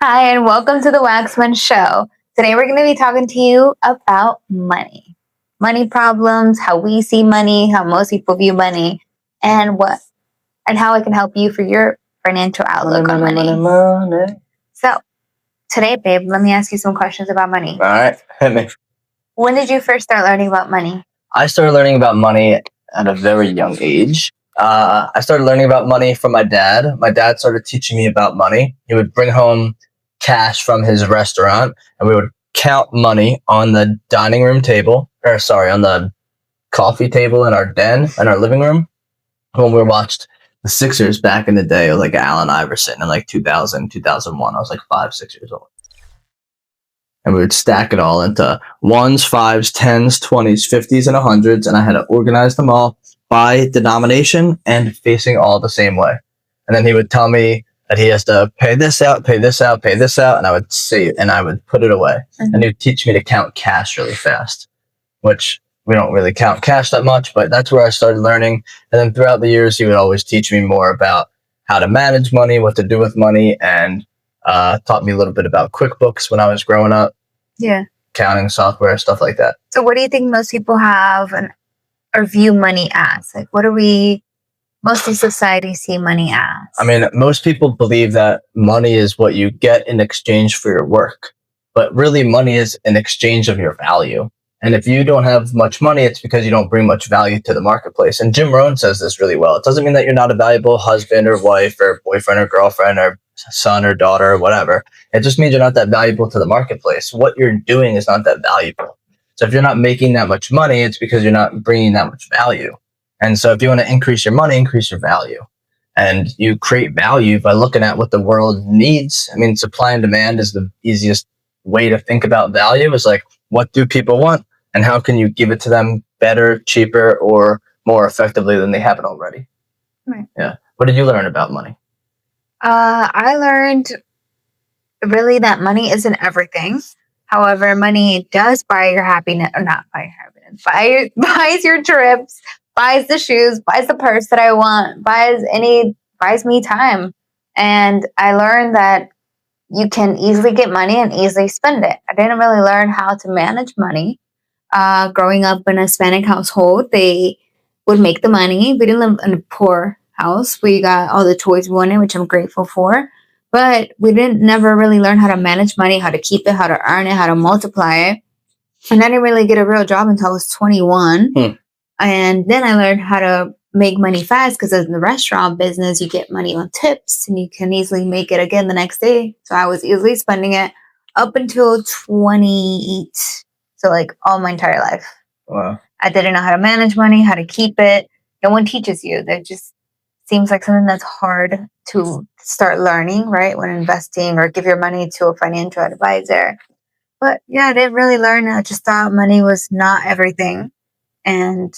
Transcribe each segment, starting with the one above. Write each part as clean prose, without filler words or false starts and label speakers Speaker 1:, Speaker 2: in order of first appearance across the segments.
Speaker 1: Hi, and welcome to the Waxman Show. Today, we're going to be talking to you about money problems, how we see money, how most people view money, and how it can help you for your financial outlook on money.
Speaker 2: Money.
Speaker 1: So, today, babe, let me ask you some questions about money.
Speaker 2: All right. Hit me.
Speaker 1: When did you first start learning about money?
Speaker 2: I started learning about money at a very young age. I started learning about money from my dad. My dad started teaching me about money. He would bring home cash from his restaurant, and we would count money on the dining room table, on the coffee table in our den, in our living room. When we watched the Sixers back in the day, it was like Allen Iverson in like 2000, 2001. I was like 5, 6 years old. And we would stack it all into ones, fives, tens, 20s, 50s, and 100s. And I had to organize them all by denomination and facing all the same way. And then he would tell me that he has to pay this out, pay this out, pay this out. And I would save and I would put it away. Mm-hmm. And he would teach me to count cash really fast, which we don't really count cash that much, but that's where I started learning. And then throughout the years, he would always teach me more about how to manage money, what to do with money, and taught me a little bit about QuickBooks when I was growing up.
Speaker 1: Yeah.
Speaker 2: Accounting software, stuff like that.
Speaker 1: So what do you think most people have or view money as? Like, what do most of society see money as?
Speaker 2: I mean, most people believe that money is what you get in exchange for your work. But really, money is an exchange of your value. And if you don't have much money, it's because you don't bring much value to the marketplace. And Jim Rohn says this really well. It doesn't mean that you're not a valuable husband or wife or boyfriend or girlfriend or son or daughter or whatever. It just means you're not that valuable to the marketplace. What you're doing is not that valuable. So if you're not making that much money, it's because you're not bringing that much value. And so if you want to increase your money, increase your value. And you create value by looking at what the world needs. I mean, supply and demand is the easiest way to think about value, is like, what do people want? And how can you give it to them better, cheaper, or more effectively than they have it already?
Speaker 1: Right.
Speaker 2: Yeah. What did you learn about money?
Speaker 1: I learned really that money isn't everything. However, money does buy your happiness, or not buy your happiness, buys your trips, buys the shoes, buys the purse that I want, buys me time. And I learned that you can easily get money and easily spend it. I didn't really learn how to manage money. Growing up in a Hispanic household, they would make the money. We didn't live in a poor house. We got all the toys we wanted, which I'm grateful for. But we never really learn how to manage money, how to keep it, how to earn it, how to multiply it. And I didn't really get a real job until I was 21. And then I learned how to make money fast, because in the restaurant business, you get money on tips and you can easily make it again the next day. So I was easily spending it up until 28. So like all my entire life.
Speaker 2: Wow.
Speaker 1: I didn't know how to manage money, how to keep it. No one teaches you. That just seems like something that's hard to start learning, right? When investing or give your money to a financial advisor. But yeah, I didn't really learn. I just thought money was not everything. And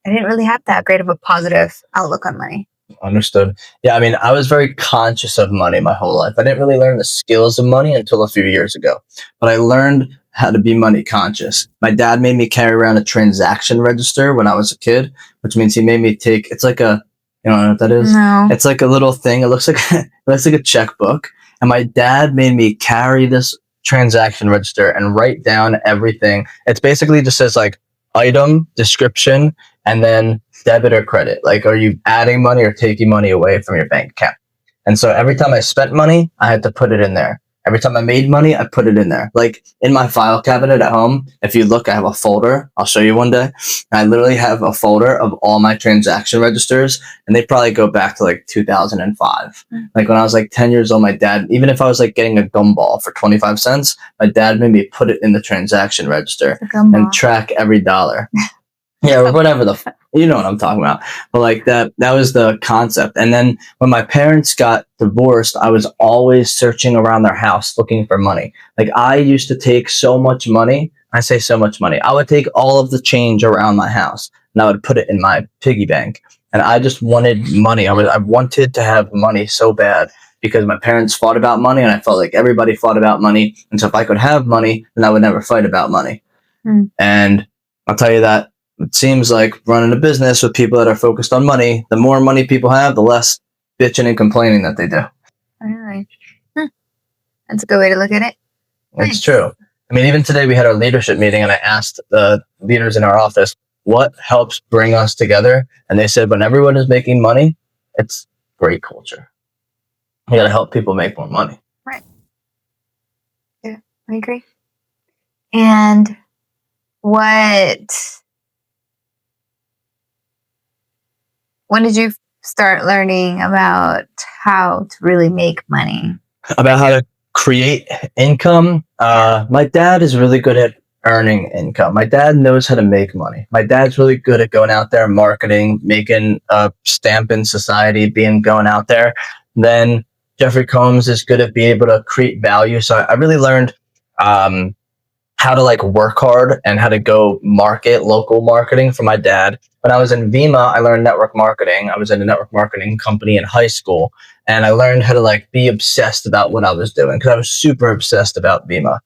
Speaker 1: I didn't really have that great of a positive outlook on money.
Speaker 2: Understood. Yeah, I mean, I was very conscious of money my whole life. I didn't really learn the skills of money until a few years ago. But I learned how to be money conscious. My dad made me carry around a transaction register when I was a kid, which means he made me take, it's like a, you don't know what that is?
Speaker 1: No.
Speaker 2: It's like a little thing. It looks like a checkbook. And my dad made me carry this transaction register and write down everything. It's basically just says like item, description, and then debit or credit. Like, are you adding money or taking money away from your bank account? And so every time I spent money, I had to put it in there. Every time I made money, I put it in there. Like in my file cabinet at home, if you look, I have a folder. I'll show you one day. I literally have a folder of all my transaction registers, and they probably go back to like 2005. Like when I was like 10 years old, my dad, even if I was like getting a gumball for 25 cents, my dad made me put it in the transaction register and track every dollar. Yeah, or whatever you know what I'm talking about. But like that was the concept. And then when my parents got divorced, I was always searching around their house looking for money. Like I used to take so much money. I say so much money. I would take all of the change around my house and I would put it in my piggy bank. And I just wanted money. I wanted to have money so bad because my parents fought about money and I felt like everybody fought about money. And so if I could have money, then I would never fight about money. And I'll tell you that it seems like running a business with people that are focused on money, the more money people have, the less bitching and complaining that they do.
Speaker 1: Really? That's a good way to look at it.
Speaker 2: It's
Speaker 1: Nice.
Speaker 2: true. I mean, even today we had our leadership meeting and I asked the leaders in our office, what helps bring us together? And they said, when everyone is making money, it's great culture. You got to help people make more money.
Speaker 1: Right. Yeah, I agree. And when did you start learning about how to really make money?
Speaker 2: About how to create income. My dad is really good at earning income. My dad knows how to make money. My dad's really good at going out there, marketing, making a stamp in society, going out there. Then Jeffrey Combs is good at being able to create value. So I really learned how to like work hard and how to go market local marketing from my dad. When I was in Vima, I learned network marketing. I was in a network marketing company in high school, and I learned how to like be obsessed about what I was doing because I was super obsessed about Vima.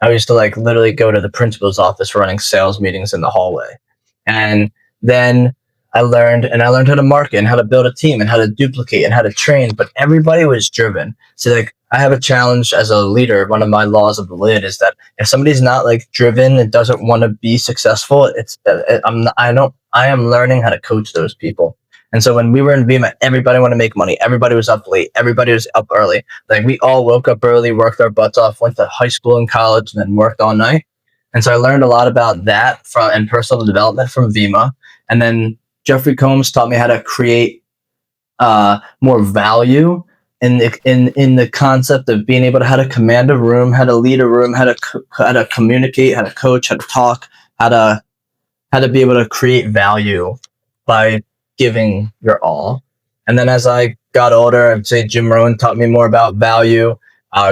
Speaker 2: I used to like literally go to the principal's office running sales meetings in the hallway. And then I learned how to market and how to build a team and how to duplicate and how to train, but everybody was driven. So like I have a challenge as a leader. One of my laws of the lid is that if somebody's not like driven and doesn't want to be successful, I am learning how to coach those people. And so when we were in Vima, everybody wanted to make money. Everybody was up late. Everybody was up early. Like we all woke up early, worked our butts off, went to high school and college, and then worked all night. And so I learned a lot about that and personal development from Vima. And then Jeffrey Combs taught me how to create more value in the concept of being able to how to command a room, how to lead a room, how to communicate, how to coach, how to talk, how to be able to create value by giving your all. And then as I got older, I'd say Jim Rohn taught me more about value.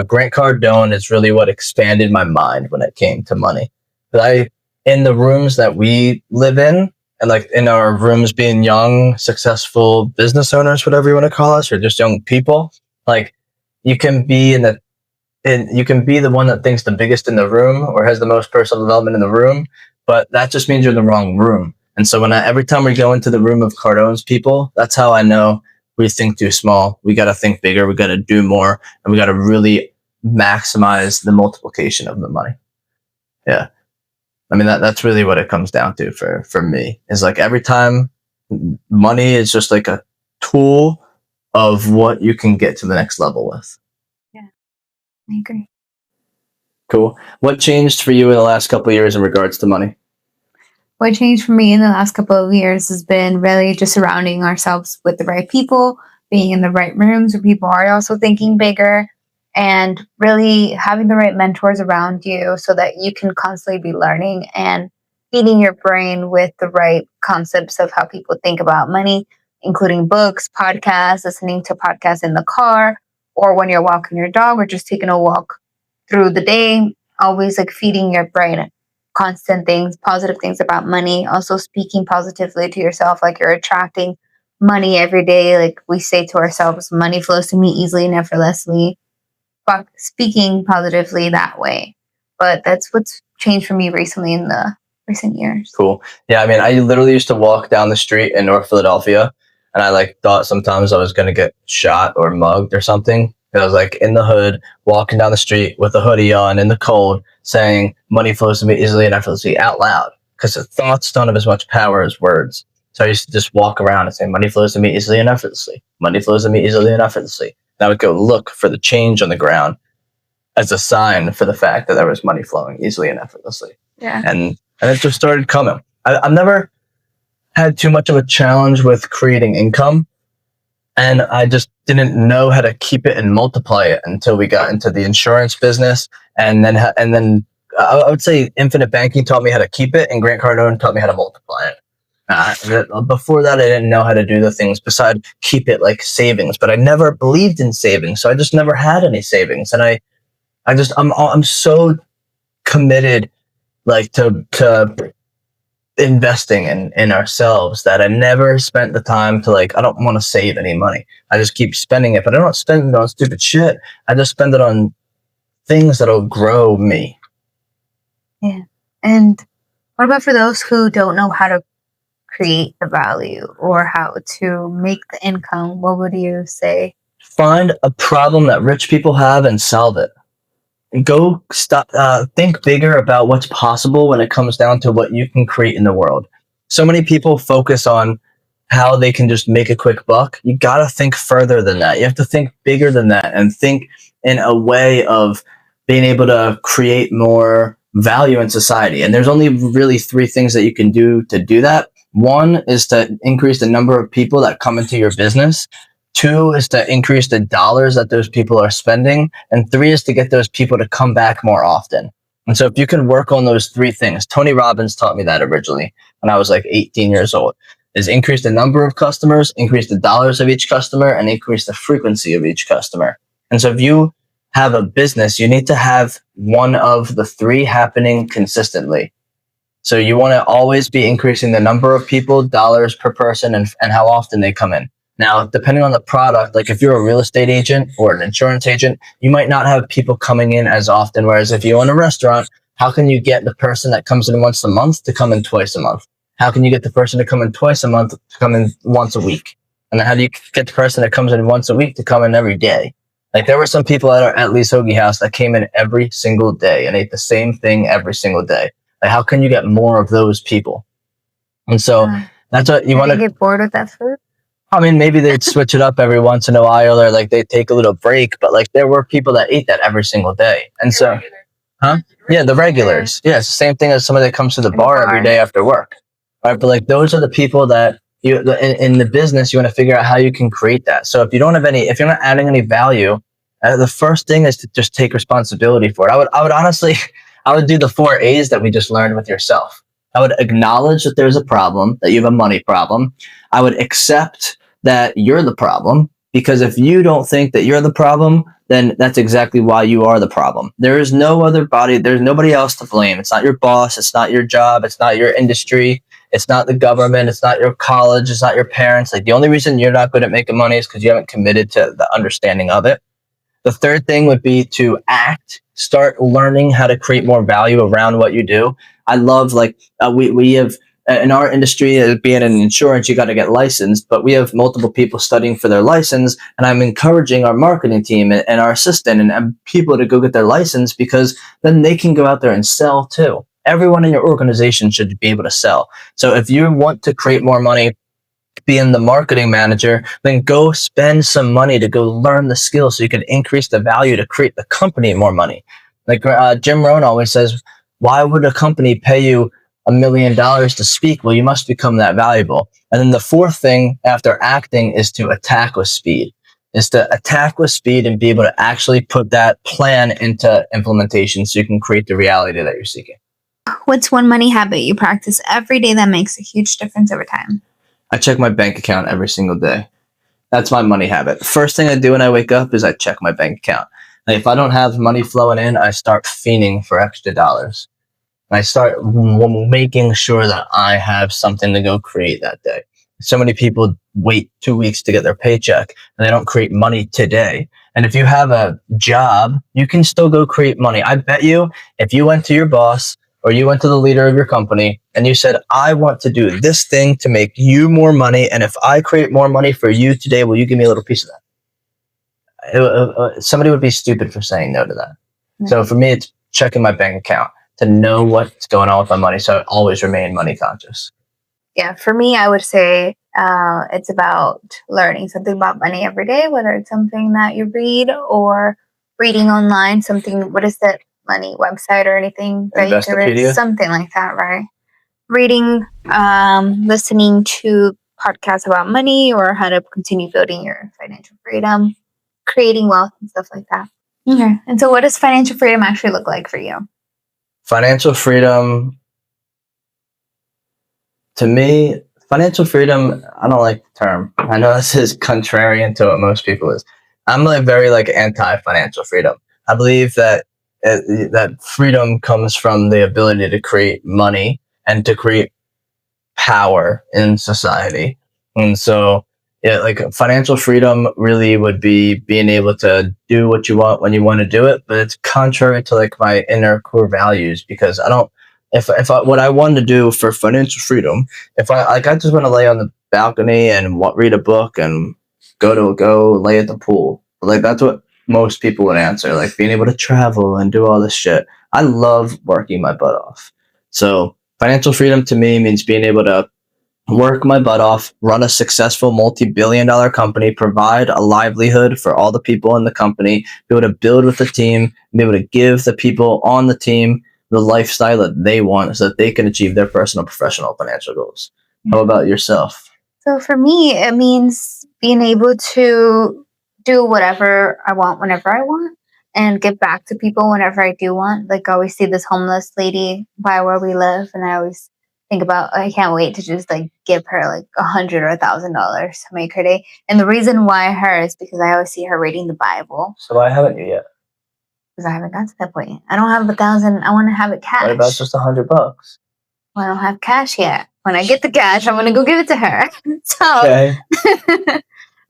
Speaker 2: Grant Cardone is really what expanded my mind when it came to money. But in the rooms that we live in, and like in our rooms being young, successful business owners, whatever you want to call us, or just young people, like you can be you can be the one that thinks the biggest in the room or has the most personal development in the room, but that just means you're in the wrong room. And so every time we go into the room of Cardone's people, that's how I know we think too small. We got to think bigger. We got to do more, and we got to really maximize the multiplication of the money. Yeah. I mean, that's really what it comes down to for me is like every time money is just like a tool of what you can get to the next level with.
Speaker 1: Yeah, I agree.
Speaker 2: Cool. What changed for you in the last couple of years in regards to money?
Speaker 1: What changed for me in the last couple of years has been really just surrounding ourselves with the right people, being in the right rooms where people are also thinking bigger, and really having the right mentors around you so that you can constantly be learning and feeding your brain with the right concepts of how people think about money, including books, podcasts, listening to podcasts in the car, or when you're walking your dog or just taking a walk through the day, always like feeding your brain constant things, positive things about money, also speaking positively to yourself, like you're attracting money every day. Like we say to ourselves, money flows to me easily and effortlessly. Speaking positively that way. But that's what's changed for me recently in the recent years.
Speaker 2: Cool. Yeah, I mean, I literally used to walk down the street in North Philadelphia, and I like thought sometimes I was gonna get shot or mugged or something. And I was like in the hood, walking down the street with a hoodie on in the cold, saying "money flows to me easily and effortlessly" out loud, because thoughts don't have as much power as words. So I used to just walk around and say "money flows to me easily and effortlessly." Money flows to me easily and effortlessly. And I would go look for the change on the ground as a sign for the fact that there was money flowing easily and effortlessly.
Speaker 1: Yeah.
Speaker 2: And it just started coming. I've never had too much of a challenge with creating income, and I just didn't know how to keep it and multiply it until we got into the insurance business. And then I would say infinite banking taught me how to keep it, and Grant Cardone taught me how to multiply it. Before that, I didn't know how to do the things besides keep it, like savings, but I never believed in savings. So I just never had any savings. And I'm so committed, like to investing in ourselves, that I never spent the time to like, I don't want to save any money. I just keep spending it, but I don't spend it on stupid shit. I just spend it on things that'll grow me.
Speaker 1: Yeah. And what about for those who don't know how to create the value or how to make the income? What would you say?
Speaker 2: Find a problem that rich people have and solve it. go stop think bigger about what's possible when it comes down to what you can create in the world. So many people focus on how they can just make a quick buck. You got to think further than that. You have to think bigger than that and think in a way of being able to create more value in society. And there's only really three things that you can do to do that. One is to increase the number of people that come into your business. Two is to increase the dollars that those people are spending. And three is to get those people to come back more often. And so if you can work on those three things, Tony Robbins taught me that originally when I was like 18 years old, is increase the number of customers, increase the dollars of each customer, and increase the frequency of each customer. And so if you have a business, you need to have one of the three happening consistently. So you want to always be increasing the number of people, dollars per person, and how often they come in. Now, depending on the product, like if you're a real estate agent or an insurance agent, you might not have people coming in as often. Whereas if you own a restaurant, how can you get the person that comes in once a month to come in twice a month? How can you get the person to come in twice a month to come in once a week? And then how do you get the person that comes in once a week to come in every day? Like there were some people at Lee's Hoagie House that came in every single day and ate the same thing every single day. Like how can you get more of those people? And so that's what you want to
Speaker 1: get bored with that food.
Speaker 2: I mean, maybe they'd switch it up every once in a while, or like they'd take a little break. But like there were people that ate that every single day, and so, yeah, the regulars. Yeah, it's the same thing as somebody that comes to the bar every day after work, right? But like those are the people that you in the business. You want to figure out how you can create that. So if you don't have if you're not adding any value, the first thing is to just take responsibility for it. I would honestly, I would do the 4 A's that we just learned with yourself. I would acknowledge that there's a problem, that you have a money problem. I would accept that you're the problem, because if you don't think that you're the problem, then that's exactly why you are the problem. There's nobody else to blame. It's not your boss. It's not your job. It's not your industry. It's not the government. It's not your college. It's not your parents. Like the only reason you're not good at making money is because you haven't committed to the understanding of it. The third thing would be to start learning how to create more value around what you do. I love we have in our industry, being in insurance, you got to get licensed, but we have multiple people studying for their license. And I'm encouraging our marketing team and our assistant and people to go get their license, because then they can go out there and sell too. Everyone in your organization should be able to sell. So if you want to create more money, being the marketing manager, then go spend some money to go learn the skills so you can increase the value to create the company more money. Like Jim Rohn always says, why would a company pay you $1 million to speak? Well, you must become that valuable. And then the fourth thing after acting is to attack with speed. Is to attack with speed and be able to actually put that plan into implementation so you can create the reality that you're seeking.
Speaker 1: What's one money habit you practice every day that makes a huge difference over time?
Speaker 2: I check my bank account every single day. That's my money habit. First thing I do when I wake up is I check my bank account. Like if I don't have money flowing in, I start fiending for extra dollars. I start making sure that I have something to go create that day. So many people wait 2 weeks to get their paycheck and they don't create money today. And if you have a job, you can still go create money. I bet you if you went to your boss or you went to the leader of your company and you said, I want to do this thing to make you more money, and if I create more money for you today, will you give me a little piece of that? Somebody would be stupid for saying no to that. Mm-hmm. So for me, it's checking my bank account to know what's going on with my money, so I always remain money conscious.
Speaker 1: Yeah, for me, I would say it's about learning something about money every day, whether it's something that you read or reading online, something, what is that money website or anything?
Speaker 2: Investopedia?
Speaker 1: Something like that, right? Reading, listening to podcasts about money or how to continue building your financial freedom, creating wealth and stuff like that. Okay. And so what does financial freedom actually look like for you?
Speaker 2: Financial freedom, to me, financial freedom, I don't like the term. I know this is contrarian to what most people is. I'm very anti-financial freedom. I believe that freedom comes from the ability to create money and to create power in society. And so, yeah, financial freedom really would be being able to do what you want when you want to do it, but it's contrary to my inner core values, because I don't, what I want to do for financial freedom, I just want to lay on the balcony and read a book and go lay at the pool. That's what most people would answer, like being able to travel and do all this shit. I love working my butt off. So financial freedom to me means being able to work my butt off, run a successful multi-billion-dollar company, provide a livelihood for all the people in the company, be able to build with the team, be able to give the people on the team the lifestyle that they want so that they can achieve their personal, professional, financial goals. How about yourself?
Speaker 1: So for me, it means being able to do whatever I want whenever I want and give back to people whenever I do want. Like I always see this homeless lady by where we live, and I always think about I can't wait to just like give her like $100 or $1,000 to make her day. And the reason why her is because I always see her reading the Bible.
Speaker 2: So why haven't you yet?
Speaker 1: Because I haven't got to that point. I don't have 1,000. I want to have it cash.
Speaker 2: What about just $100?
Speaker 1: Well, I don't have cash yet. When I get the cash, I'm gonna go give it to her. So,
Speaker 2: Okay.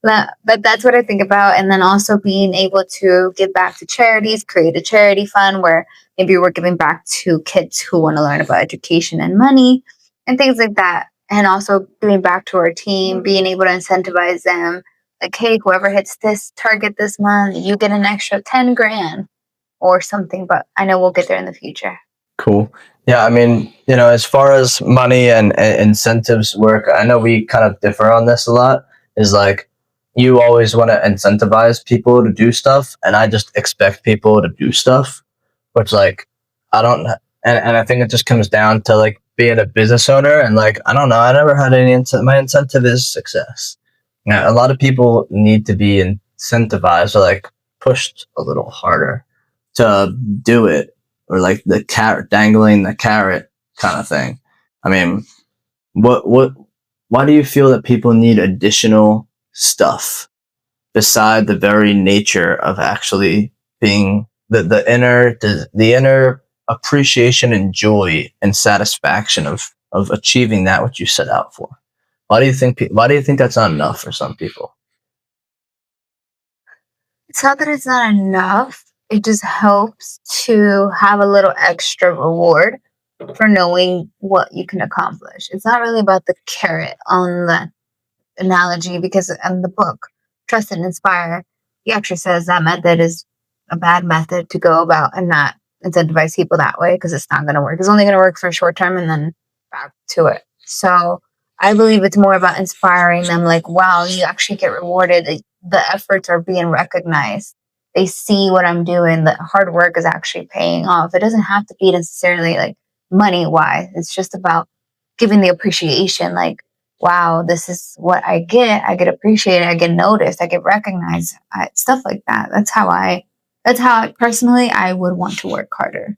Speaker 1: but that's what I think about. And then also being able to give back to charities, create a charity fund where maybe we're giving back to kids who want to learn about education and money and things like that. And also giving back to our team, being able to incentivize them. Like, hey, whoever hits this target this month, you get an extra 10 grand or something. But I know we'll get there in the future.
Speaker 2: Cool. Yeah, I mean, as far as money and incentives work, I know we kind of differ on this a lot. Is like you always want to incentivize people to do stuff, and I just expect people to do stuff, which like I don't, and I think it just comes down to like being a business owner, and like I don't know, I never had any my incentive is success. Now, a lot of people need to be incentivized or like pushed a little harder to do it. Or like the carrot, dangling the carrot kind of thing. I mean, why do you feel that people need additional stuff beside the very nature of actually being the inner appreciation and joy and satisfaction of achieving that which you set out for? Why do you think that's not enough for some people?
Speaker 1: It's not that it's not enough. It just helps to have a little extra reward for knowing what you can accomplish. It's not really about the carrot on the analogy because in the book, Trust and Inspire, he actually says that method is a bad method to go about and not incentivize people that way because it's not going to work. It's only going to work for a short term and then back to it. So I believe it's more about inspiring them like, wow, you actually get rewarded. The efforts are being recognized. They see what I'm doing. The hard work is actually paying off. It doesn't have to be necessarily like money wise. It's just about giving the appreciation. Like, wow, this is what I get. I get appreciated. I get noticed. I get recognized. Stuff like that. That's how I personally, I would want to work harder.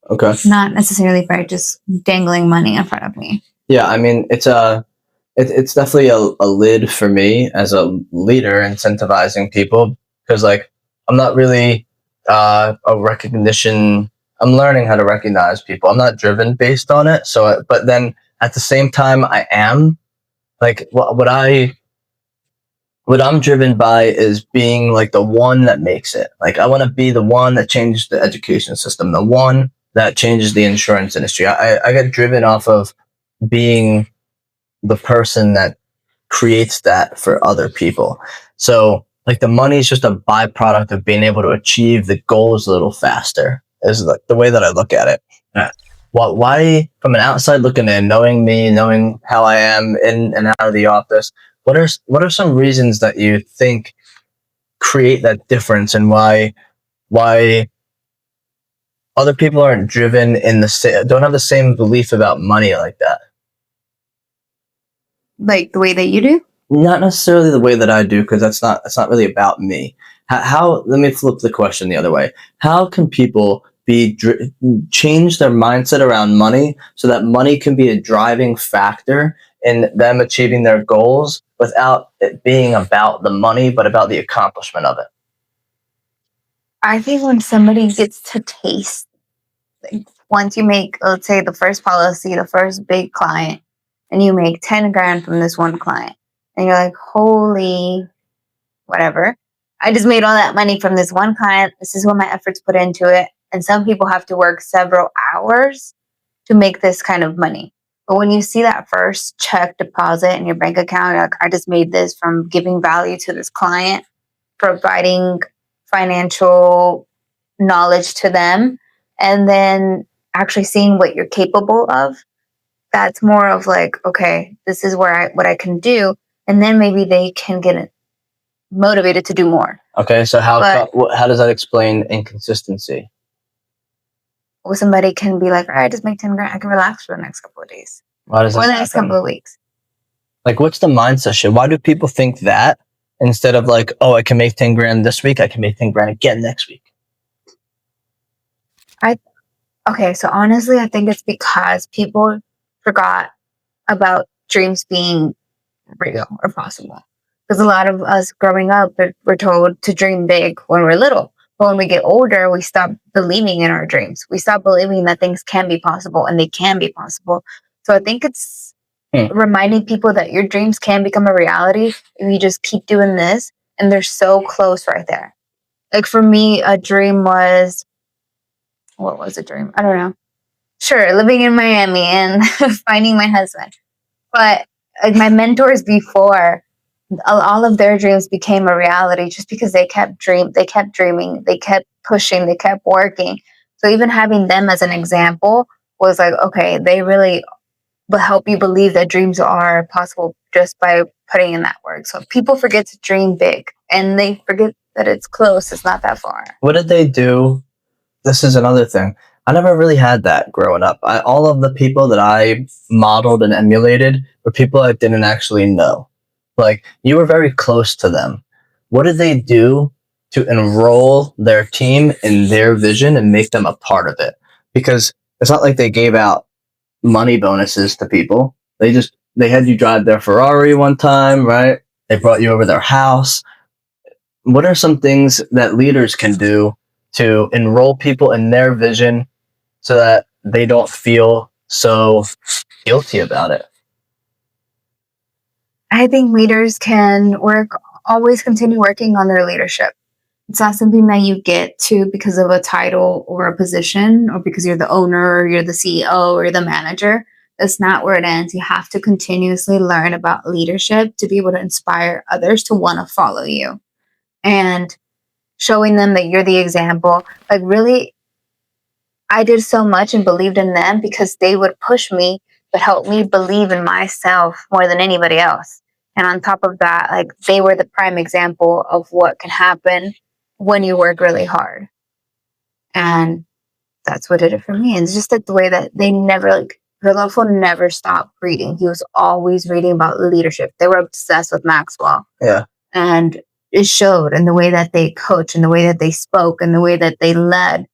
Speaker 2: Okay.
Speaker 1: Not necessarily by just dangling money in front of me.
Speaker 2: Yeah, I mean, it's definitely a lid for me as a leader, incentivizing people, because like I'm not really a recognition. I'm learning how to recognize people. I'm not driven based on it. So, but then at the same time, I am like what I'm driven by is being like the one that makes it. Like I want to be the one that changes the education system, the one that changes the insurance industry. I get driven off of being the person that creates that for other people. So like the money is just a byproduct of being able to achieve the goals a little faster is like the way that I look at it. Why from an outside looking in, knowing me, knowing how I am in and out of the office, what are some reasons that you think create that difference, and why other people aren't driven don't have the same belief about money like that?
Speaker 1: Like the way that you do?
Speaker 2: Not necessarily the way that I do, because that's not really about me. How let me flip the question the other way. How can people change their mindset around money so that money can be a driving factor in them achieving their goals without it being about the money, but about the accomplishment of it?
Speaker 1: I think when somebody gets to taste, like once you make, let's say, the first policy, the first big client, and you make 10 grand from this one client, and you're like, holy whatever, I just made all that money from this one client. This is what my efforts put into it. And some people have to work several hours to make this kind of money. But when you see that first check deposit in your bank account, you're like, I just made this from giving value to this client, providing financial knowledge to them, and then actually seeing what you're capable of. That's more of like, okay, this is what I can do, and then maybe they can get motivated to do more.
Speaker 2: Okay, so
Speaker 1: But
Speaker 2: how does that explain inconsistency?
Speaker 1: somebody can be like, all right, just make 10 grand. I can relax for the next couple of days
Speaker 2: Why does
Speaker 1: or
Speaker 2: that
Speaker 1: the next
Speaker 2: happen?
Speaker 1: couple of weeks.
Speaker 2: Like, what's the mindset shift? Why do people think that instead of like, oh, I can make 10 grand this week, I can make 10 grand again next week?
Speaker 1: Okay, so honestly, I think it's because people forgot about dreams being real or possible. Because a lot of us growing up, we're told to dream big when we're little. But when we get older, we stop believing in our dreams. We stop believing that things can be possible, and they can be possible. So I think it's reminding people that your dreams can become a reality if you just keep doing this. And they're so close right there. Like for me, a dream was, what was a dream? I don't know. Sure, living in Miami and finding my husband. But like my mentors before, all of their dreams became a reality just because they kept dreaming, they kept pushing, they kept working. So even having them as an example was like, okay, they really will help you believe that dreams are possible just by putting in that work. So people forget to dream big, and they forget that it's close, it's not that far.
Speaker 2: What did they do? This is another thing. I never really had that growing up. All of the people that I modeled and emulated were people I didn't actually know. Like, you were very close to them. What did they do to enroll their team in their vision and make them a part of it? Because it's not like they gave out money bonuses to people. They had you drive their Ferrari one time, right? They brought you over their house. What are some things that leaders can do to enroll people in their vision so that they don't feel so guilty about it?
Speaker 1: I think leaders can always continue working on their leadership. It's not something that you get to because of a title or a position or because you're the owner or you're the CEO or you're the manager. That's not where it ends. You have to continuously learn about leadership to be able to inspire others to want to follow you. And showing them that you're the example. Like really, I did so much and believed in them because they would push me, but help me believe in myself more than anybody else. And on top of that, like they were the prime example of what can happen when you work really hard. And that's what did it for me. And it's just like the way that they never, like, Rodolfo never stopped reading. He was always reading about leadership. They were obsessed with Maxwell.
Speaker 2: Yeah.
Speaker 1: And it showed in the way that they coached and the way that they spoke and the way that they led.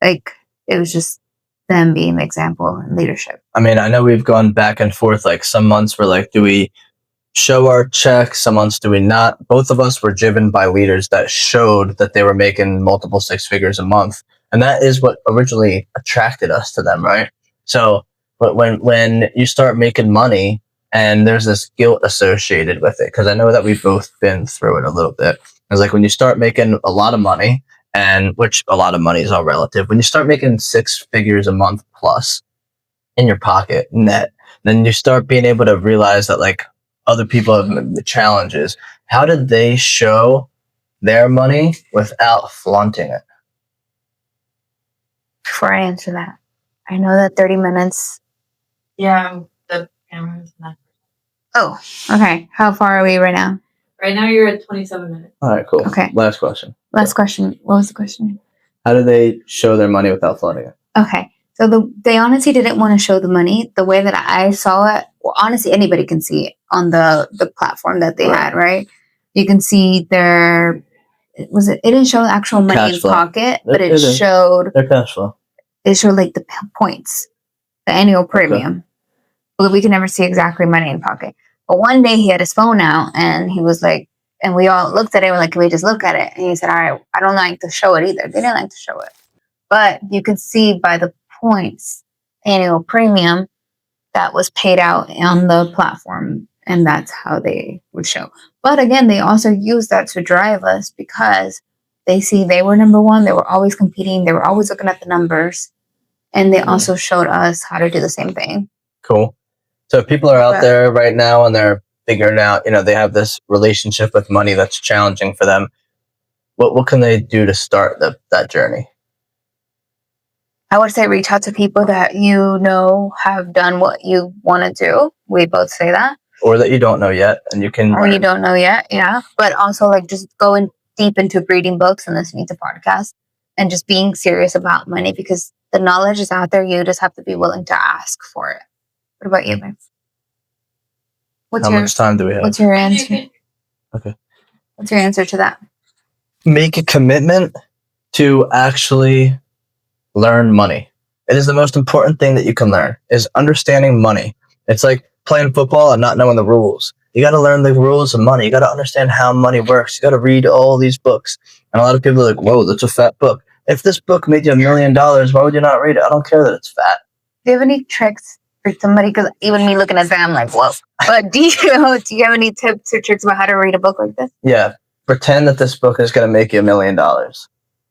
Speaker 1: Like, it was just them being the example in leadership.
Speaker 2: I mean, I know we've gone back and forth. Like some months we're like, do we show our check? Some months do we not? Both of us were driven by leaders that showed that they were making multiple six figures a month. And that is what originally attracted us to them, right? So, but when you start making money and there's this guilt associated with it, because I know that we've both been through it a little bit. It's like when you start making a lot of money, and which a lot of money is all relative, when you start making six figures a month plus in your pocket net, then you start being able to realize that like other people have the challenges. How did they show their money without flaunting it?
Speaker 1: Before I answer that, I know that 30 minutes.
Speaker 3: Yeah, the camera's not.
Speaker 1: Oh, okay. How far are we right now?
Speaker 3: Right now you're at 27 minutes.
Speaker 2: All right, cool.
Speaker 1: Okay.
Speaker 2: Last question.
Speaker 1: Last question. What was the question?
Speaker 2: How do they show their money without flaunting it?
Speaker 1: Okay. So they honestly didn't want to show the money. The way that I saw it, well, honestly, anybody can see it on the platform that they had, right? You can see it didn't show the actual money
Speaker 2: Cash
Speaker 1: in
Speaker 2: flow.
Speaker 1: pocket, but
Speaker 2: It
Speaker 1: it
Speaker 2: is.
Speaker 1: showed
Speaker 2: Their cash flow.
Speaker 1: like the points, the annual premium. But we could never see exactly money in pocket. But one day he had his phone out and he was like, and we all looked at it and we're like, can we just look at it? And he said, all right, I don't like to show it either. They didn't like to show it. But you can see by the points, annual premium that was paid out on the platform. And that's how they would show. But again, they also use that to drive us because they see they were number one. They were always competing. They were always looking at the numbers. And they also showed us how to do the same thing.
Speaker 2: Cool. So if people are out there right now and they're figuring out, they have this relationship with money that's challenging for them. what can they do to start that journey?
Speaker 1: I would say reach out to people that you know have done what you want to do. We both say that.
Speaker 2: Or that you don't know yet, and you can
Speaker 1: Or you don't know yet, yeah. But also, like, just going deep into reading books and listening to podcasts and just being serious about money, because the knowledge is out there. You just have to be willing to ask for it. What about you, babe?
Speaker 2: How much time do we have?
Speaker 1: What's your answer?
Speaker 2: Okay.
Speaker 1: What's your answer to that?
Speaker 2: Make a commitment to actually learn money. It is the most important thing that you can learn, is understanding money. It's like playing football and not knowing the rules. You got to learn the rules of money. You got to understand how money works. You got to read all these books. And a lot of people are like, whoa, that's a fat book. If this book made you $1 million, why would you not read it? I don't care that it's fat.
Speaker 1: Do you have any tricks for somebody? Because even me looking at that, I'm like, whoa. But do you have any tips or tricks about how to read a book like this?
Speaker 2: Yeah. Pretend that this book is going to make you $1 million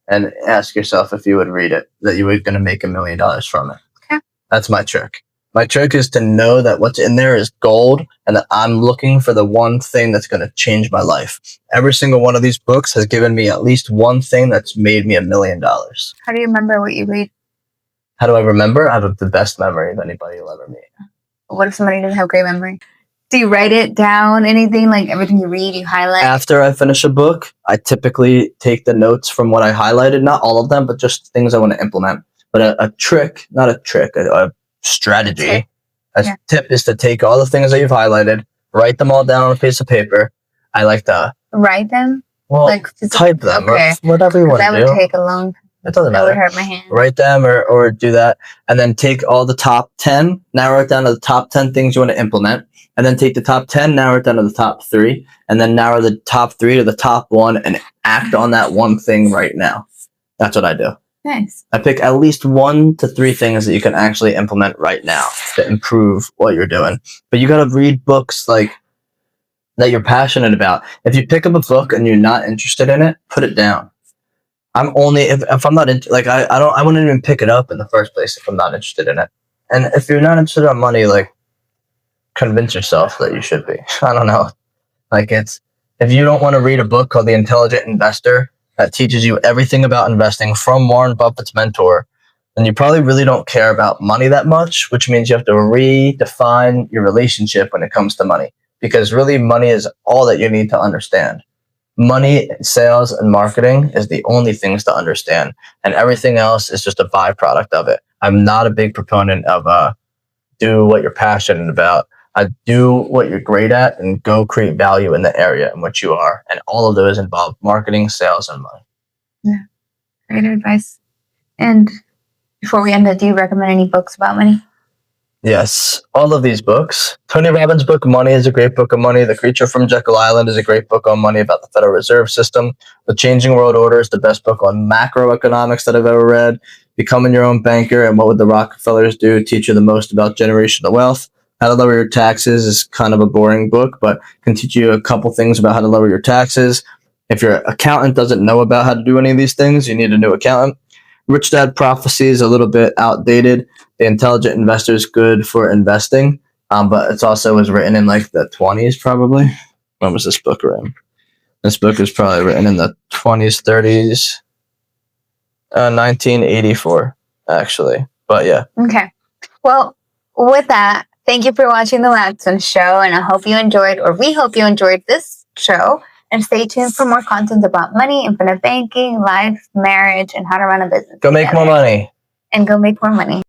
Speaker 2: and ask yourself if you would read it, that you were going to make $1 million from it.
Speaker 1: Okay.
Speaker 2: That's my trick. My trick is to know that what's in there is gold and that I'm looking for the one thing that's going to change my life. Every single one of these books has given me at least one thing that's made me $1 million.
Speaker 1: How do you remember what you read?
Speaker 2: How do I remember? I have the best memory of anybody you'll ever meet.
Speaker 1: What if somebody doesn't have great memory? Do you write it down? Anything, like everything you read, you highlight?
Speaker 2: After I finish a book, I typically take the notes from what I highlighted, not all of them, but just things I want to implement. But a trick, not a trick, a strategy, tip is to take all the things that you've highlighted, write them all down on a piece of paper. I like to
Speaker 1: write them?
Speaker 2: Well,
Speaker 1: like
Speaker 2: type them
Speaker 1: okay.
Speaker 2: or whatever you want to do.
Speaker 1: That would take a long time.
Speaker 2: It doesn't
Speaker 1: That
Speaker 2: matter.
Speaker 1: would hurt my hand.
Speaker 2: Write them or do that. And then take all the top 10, narrow it down to the top 10 things you want to implement. And then take the top 10, narrow it down to the top 3. And then narrow the top 3 to the top 1 and act on that one thing right now. That's what I do.
Speaker 1: Nice.
Speaker 2: I pick at least 1 to 3 things that you can actually implement right now to improve what you're doing. But you got to read books like that you're passionate about. If you pick up a book and you're not interested in it, put it down. I'm only if I'm not into like I wouldn't even pick it up in the first place if I'm not interested in it. And if you're not interested in money, like convince yourself that you should be. I don't know. Like it's if you don't want to read a book called The Intelligent Investor that teaches you everything about investing from Warren Buffett's mentor, then you probably really don't care about money that much, which means you have to redefine your relationship when it comes to money. Because really money is all that you need to understand. Money, sales, and marketing is the only things to understand. And everything else is just a byproduct of it. I'm not a big proponent of do what you're passionate about. Do what you're great at and go create value in the area in which you are. And all of those involve marketing, sales, and money.
Speaker 1: Yeah. Great advice. And before we end it, do you recommend any books about money?
Speaker 2: Yes, all of these books. Tony Robbins' book, Money, is a great book on money. The Creature from Jekyll Island is a great book on money about the Federal Reserve System. The Changing World Order is the best book on macroeconomics that I've ever read. Becoming Your Own Banker and What Would the Rockefellers Do teach you the most about generational wealth. How to Lower Your Taxes is kind of a boring book, but can teach you a couple things about how to lower your taxes. If your accountant doesn't know about how to do any of these things, you need a new accountant. Rich Dad Prophecy is a little bit outdated. The Intelligent Investor is good for investing, but it also was written in like the 20s probably. When was this book written? This book was probably written in the 20s, 30s, 1984 actually. But yeah.
Speaker 1: Okay. Well, with that, thank you for watching The Latson Show, and I hope you enjoyed, or we hope you enjoyed this show. And stay tuned for more content about money, infinite banking, life, marriage, and how to run a business.
Speaker 2: Go make more money.
Speaker 1: And go make more money.